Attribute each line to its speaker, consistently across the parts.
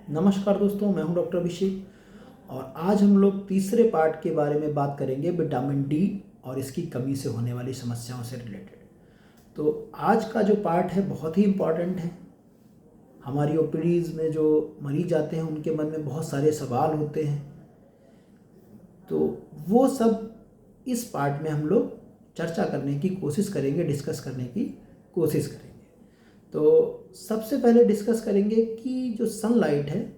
Speaker 1: नमस्कार दोस्तों, मैं हूं डॉक्टर अभिषेक और आज हम लोग तीसरे पार्ट के बारे में बात करेंगे विटामिन डी और इसकी कमी से होने वाली समस्याओं से रिलेटेड। तो आज का जो पार्ट है बहुत ही इम्पॉर्टेंट है। हमारी ओपीडीज़ में जो मरीज आते हैं उनके मन में बहुत सारे सवाल होते हैं, तो वो सब इस पार्ट में हम लोग चर्चा करने की कोशिश करेंगे, डिस्कस करने की कोशिश करेंगे। तो सबसे पहले डिस्कस करेंगे कि जो सनलाइट है,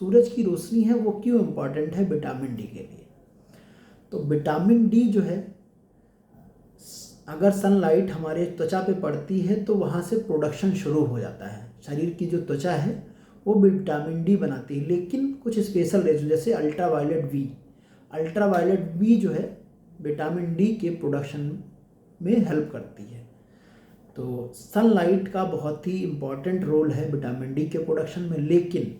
Speaker 1: सूरज की रोशनी है, वो क्यों इम्पॉर्टेंट है विटामिन डी के लिए। तो विटामिन डी जो है, अगर सनलाइट हमारे त्वचा पे पड़ती है तो वहाँ से प्रोडक्शन शुरू हो जाता है। शरीर की जो त्वचा है वो विटामिन डी बनाती है, लेकिन कुछ स्पेशल रेज जैसे अल्ट्रावायलेट बी जो है विटामिन डी के प्रोडक्शन में हेल्प करती है। तो सनलाइट का बहुत ही इम्पॉर्टेंट रोल है विटामिन डी के प्रोडक्शन में। लेकिन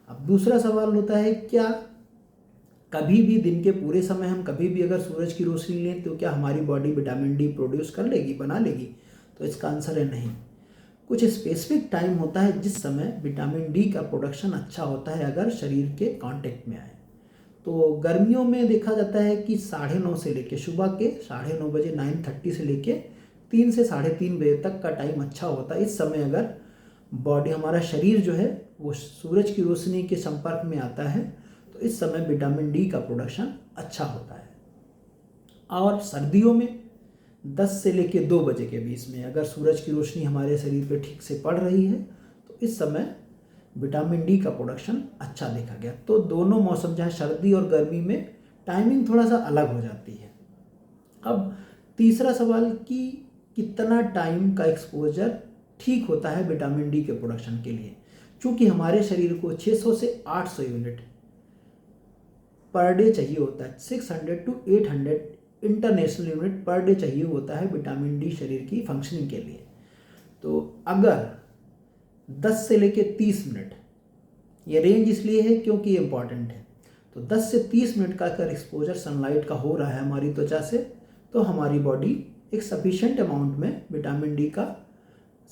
Speaker 1: अब दूसरा सवाल होता है, क्या कभी भी दिन के पूरे समय हम कभी भी अगर सूरज की रोशनी लें तो क्या हमारी बॉडी विटामिन डी प्रोड्यूस कर लेगी, बना लेगी? तो इसका आंसर है नहीं। कुछ स्पेसिफिक टाइम होता है जिस समय विटामिन डी का प्रोडक्शन अच्छा होता है अगर शरीर के कांटेक्ट में आए। तो गर्मियों में देखा जाता है कि 9:30 से लेके सुबह के 9:30 बजे 9:30 से लेके 3 से 3:30 बजे तक का टाइम अच्छा होता है। इस समय अगर बॉडी, हमारा शरीर जो है वो सूरज की रोशनी के संपर्क में आता है तो इस समय विटामिन डी का प्रोडक्शन अच्छा होता है। और सर्दियों में 10 से लेके 2 बजे के बीच में अगर सूरज की रोशनी हमारे शरीर पे ठीक से पड़ रही है तो इस समय विटामिन डी का प्रोडक्शन अच्छा देखा गया। तो दोनों मौसम, चाहे सर्दी और गर्मी में, टाइमिंग थोड़ा सा अलग हो जाती है। अब तीसरा सवाल कि कितना टाइम का एक्सपोजर ठीक होता है विटामिन डी के प्रोडक्शन के लिए। चूँकि हमारे शरीर को 600 से 800 यूनिट पर डे चाहिए होता है, 600 to 800 international unit per day चाहिए होता है विटामिन डी शरीर की फंक्शनिंग के लिए। तो अगर 10 से लेके 30 मिनट, ये रेंज इसलिए है क्योंकि ये इम्पॉर्टेंट है, तो 10 से 30 मिनट का अगर एक्सपोजर सनलाइट का हो रहा है हमारी त्वचा से तो हमारी बॉडी एक सफिशिएंट अमाउंट में विटामिन डी का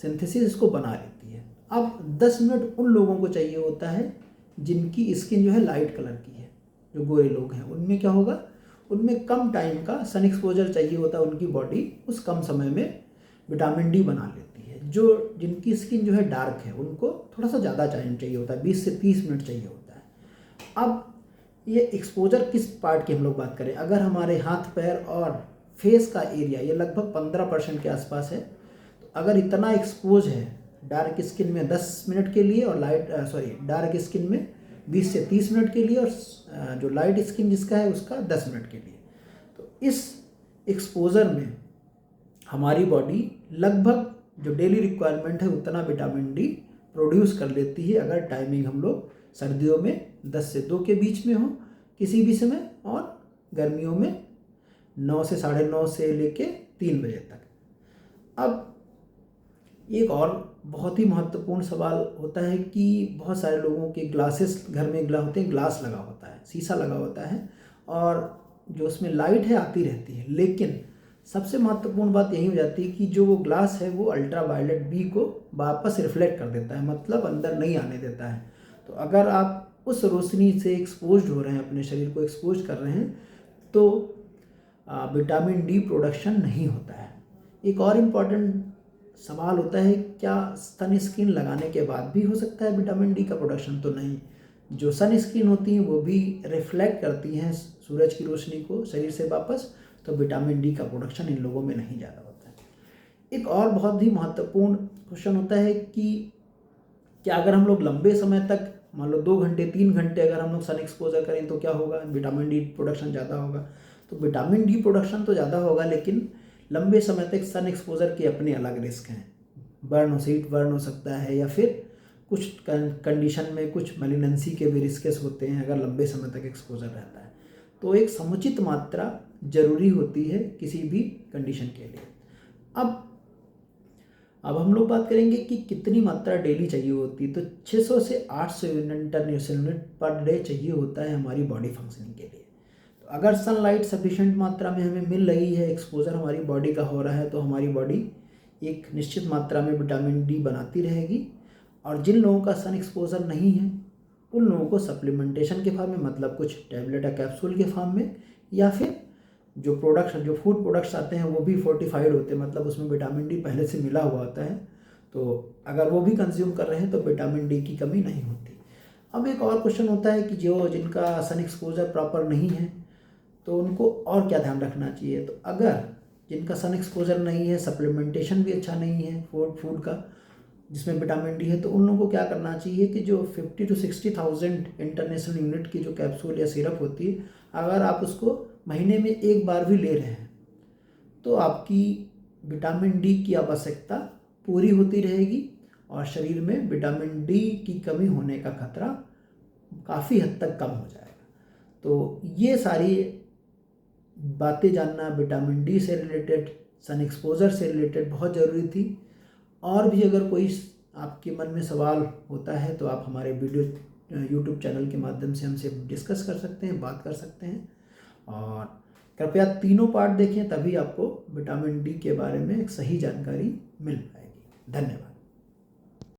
Speaker 1: सिंथेसिस इसको बना लेती है। अब 10 मिनट उन लोगों को चाहिए होता है जिनकी स्किन जो है लाइट कलर की है, जो गोरे लोग हैं, उनमें क्या होगा, उनमें कम टाइम का सन एक्सपोजर चाहिए होता है। उनकी बॉडी उस कम समय में विटामिन डी बना लेती है। जो जिनकी स्किन जो है डार्क है उनको थोड़ा सा ज़्यादा टाइम चाहिए होता है, 20 से 30 मिनट चाहिए होता है। अब ये एक्सपोजर किस पार्ट की हम लोग बात करें, अगर हमारे हाथ पैर और फेस का एरिया ये लगभग 15% के आसपास है, तो अगर इतना एक्सपोज है डार्क स्किन में 10 मिनट के लिए और डार्क स्किन में 20 से 30 मिनट के लिए और जो लाइट स्किन जिसका है उसका 10 मिनट के लिए, तो इस एक्सपोजर में हमारी बॉडी लगभग जो डेली रिक्वायरमेंट है उतना विटामिन डी प्रोड्यूस कर लेती है। अगर टाइमिंग हम लोग सर्दियों में 10 से 2 के बीच में हो किसी भी समय, और गर्मियों में 9 से 9:30 से लेके 3 बजे तक। अब एक और बहुत ही महत्वपूर्ण सवाल होता है कि बहुत सारे लोगों के ग्लासेस घर में होते हैं, ग्लास लगा होता है, शीशा लगा होता है और जो उसमें लाइट है आती रहती है, लेकिन सबसे महत्वपूर्ण बात यही हो जाती है कि जो वो ग्लास है वो अल्ट्रावायलेट बी को वापस रिफ्लेक्ट कर देता है, मतलब अंदर नहीं आने देता है। तो अगर आप उस रोशनी से एक्सपोज हो रहे हैं, अपने शरीर को एक्सपोज कर रहे हैं, तो विटामिन डी प्रोडक्शन नहीं होता है। एक और इम्पॉर्टेंट सवाल होता है, क्या सन स्क्रीन लगाने के बाद भी हो सकता है विटामिन डी का प्रोडक्शन? तो नहीं। जो सन स्क्रीन होती हैं वो भी रिफ्लेक्ट करती हैं सूरज की रोशनी को शरीर से वापस, तो विटामिन डी का प्रोडक्शन इन लोगों में नहीं ज़्यादा होता है। एक और बहुत ही महत्वपूर्ण क्वेश्चन होता है कि क्या अगर हम लोग लंबे समय तक, मान लो 2 घंटे 3 घंटे अगर हम लोग सन एक्सपोजर करें तो क्या होगा, विटामिन डी प्रोडक्शन ज़्यादा होगा? तो विटामिन डी प्रोडक्शन तो ज़्यादा होगा, लेकिन लंबे समय तक सन एक्सपोजर के अपने अलग रिस्क हैं। हीट बर्न हो सकता है, या फिर कुछ कंडीशन में कुछ मेलिनेंसी के भी रिस्केस होते हैं अगर लंबे समय तक एक्सपोजर रहता है। तो एक समुचित मात्रा जरूरी होती है किसी भी कंडीशन के लिए। अब हम लोग बात करेंगे कि कितनी मात्रा डेली चाहिए होती है। तो 600 से 800 इंटरनेशनल यूनिट पर डे चाहिए होता है हमारी बॉडी फंक्शनिंग के लिए। तो अगर सनलाइट सफिशिएंट मात्रा में हमें मिल रही है, एक्सपोजर हमारी बॉडी का हो रहा है, तो हमारी बॉडी एक निश्चित मात्रा में विटामिन डी बनाती रहेगी। और जिन लोगों का सन एक्सपोजर नहीं है उन लोगों को सप्लीमेंटेशन के फॉर्म में, मतलब कुछ टैबलेट या कैप्सूल के फॉर्म में, या फिर जो प्रोडक्ट्स, जो फूड प्रोडक्ट्स आते हैं वो भी फोर्टिफाइड होते हैं, मतलब उसमें विटामिन डी पहले से मिला हुआ होता है, तो अगर वो भी कंज्यूम कर रहे हैं तो विटामिन डी की कमी नहीं होती। अब एक और क्वेश्चन होता है कि जो जिनका सन एक्सपोजर प्रॉपर नहीं है तो उनको और क्या ध्यान रखना चाहिए। तो अगर जिनका सन एक्सपोजर नहीं है, सप्लीमेंटेशन भी अच्छा नहीं है फूड का जिसमें विटामिन डी है, तो उन लोगों को क्या करना चाहिए कि जो 50 to 60,000 इंटरनेशनल यूनिट की जो कैप्सूल या सिरप होती है, अगर आप उसको महीने में एक बार भी ले रहे हैं तो आपकी विटामिन डी की आवश्यकता पूरी होती रहेगी और शरीर में विटामिन डी की कमी होने का खतरा काफ़ी हद तक कम हो जाएगा। तो ये सारी बातें जानना विटामिन डी से रिलेटेड, सन एक्सपोजर से रिलेटेड बहुत ज़रूरी थी। और भी अगर कोई आपके मन में सवाल होता है तो आप हमारे वीडियो यूट्यूब चैनल के माध्यम से हमसे डिस्कस कर सकते हैं, बात कर सकते हैं। और कृपया तीनों पार्ट देखें, तभी आपको विटामिन डी के बारे में एक सही जानकारी मिल पाएगी। धन्यवाद।